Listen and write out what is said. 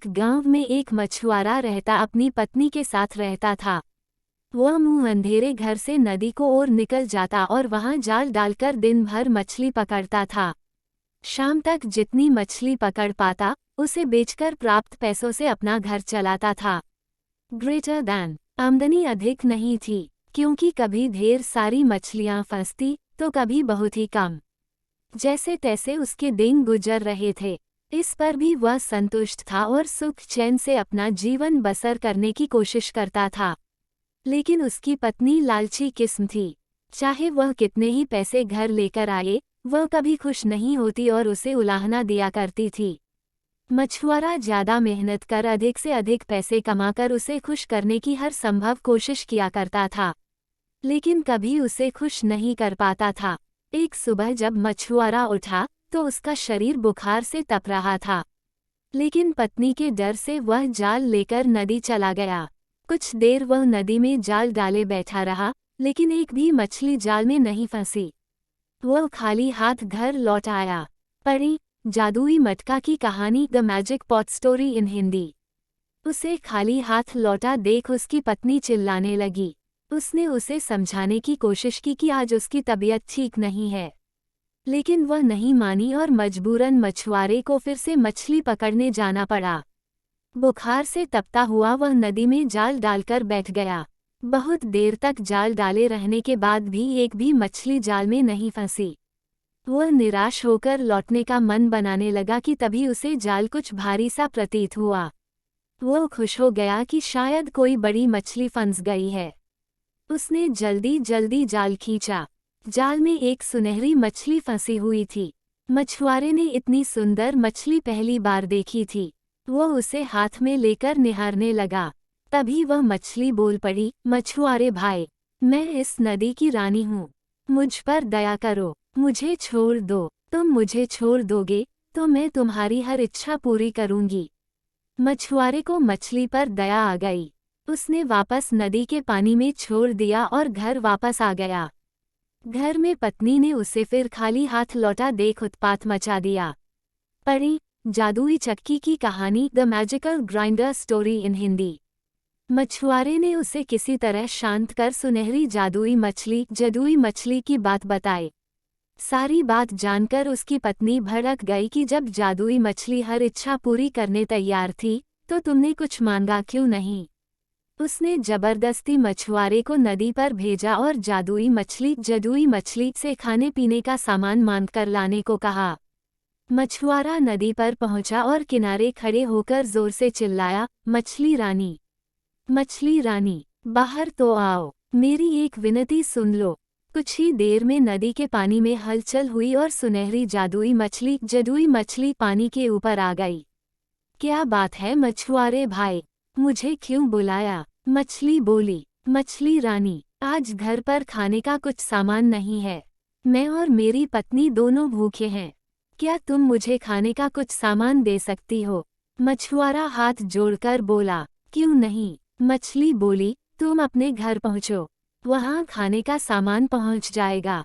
एक गांव में एक मछुआरा रहता अपनी पत्नी के साथ रहता था। वह मुंह अंधेरे घर से नदी को ओर निकल जाता और वहां जाल डालकर दिन भर मछली पकड़ता था। शाम तक जितनी मछली पकड़ पाता उसे बेचकर प्राप्त पैसों से अपना घर चलाता था। ग्रेटर दैन आमदनी अधिक नहीं थी, क्योंकि कभी ढेर सारी मछलियां फंसती तो कभी बहुत ही कम। जैसे तैसे उसके दिन गुजर रहे थे। इस पर भी वह संतुष्ट था और सुख चैन से अपना जीवन बसर करने की कोशिश करता था। लेकिन उसकी पत्नी लालची किस्म थी। चाहे वह कितने ही पैसे घर लेकर आए, वह कभी खुश नहीं होती और उसे उलाहना दिया करती थी। मछुआरा ज्यादा मेहनत कर अधिक से अधिक पैसे कमाकर उसे खुश करने की हर संभव कोशिश किया करता था, लेकिन कभी उसे खुश नहीं कर पाता था। एक सुबह जब मछुआरा उठा तो उसका शरीर बुखार से तप रहा था, लेकिन पत्नी के डर से वह जाल लेकर नदी चला गया। कुछ देर वह नदी में जाल डाले बैठा रहा, लेकिन एक भी मछली जाल में नहीं फंसी। वह खाली हाथ घर लौट आया। पढ़ी जादुई मटका की कहानी the magic pot story in Hindi. उसे खाली हाथ लौटा देख उसकी पत्नी चिल्लाने लगी। उसने उसे समझाने की कोशिश की कि आज उसकी तबीयत ठीक नहीं है, लेकिन वह नहीं मानी और मजबूरन मछुआरे को फिर से मछली पकड़ने जाना पड़ा। बुखार से तपता हुआ वह नदी में जाल डालकर बैठ गया। बहुत देर तक जाल डाले रहने के बाद भी एक भी मछली जाल में नहीं फंसी। वह निराश होकर लौटने का मन बनाने लगा कि तभी उसे जाल कुछ भारी सा प्रतीत हुआ। वह खुश हो गया कि शायद कोई बड़ी मछली फंस गई है। उसने जल्दी जल्दी जाल खींचा। जाल में एक सुनहरी मछली फंसी हुई थी। मछुआरे ने इतनी सुंदर मछली पहली बार देखी थी। वह उसे हाथ में लेकर निहारने लगा। तभी वह मछली बोल पड़ी, मछुआरे भाई, मैं इस नदी की रानी हूँ। मुझ पर दया करो, मुझे छोड़ दो। तुम मुझे छोड़ दोगे तो मैं तुम्हारी हर इच्छा पूरी करूंगी। मछुआरे को मछली पर दया आ गई। उसने वापस नदी के पानी में छोड़ दिया और घर वापस आ गया। घर में पत्नी ने उसे फिर खाली हाथ लौटा देख उत्पात मचा दिया। पढ़ी जादुई चक्की की कहानी the magical grinder story in Hindi. मछुआरे ने उसे किसी तरह शांत कर सुनहरी जादुई मछली की बात बताई। सारी बात जानकर उसकी पत्नी भड़क गई कि जब जादुई मछली हर इच्छा पूरी करने तैयार थी तो तुमने कुछ मांगा क्यों नहीं। उसने जबरदस्ती मछुआरे को नदी पर भेजा और जादुई मछली से खाने पीने का सामान मांगकर लाने को कहा। मछुआरा नदी पर पहुंचा और किनारे खड़े होकर जोर से चिल्लाया, मछली रानी, बाहर तो आओ, मेरी एक विनती सुन लो। कुछ ही देर में नदी के पानी में हलचल हुई और सुनहरी जादुई मछली पानी के ऊपर आ गई। क्या बात है मछुआरे भाई, मुझे क्यों बुलाया। मछली बोली, मछली रानी, आज घर पर खाने का कुछ सामान नहीं है। मैं और मेरी पत्नी दोनों भूखे हैं। क्या तुम मुझे खाने का कुछ सामान दे सकती हो। मछुआरा हाथ जोड़कर बोला, क्यों नहीं। मछली बोली, तुम अपने घर पहुँचो, वहाँ खाने का सामान पहुँच जाएगा।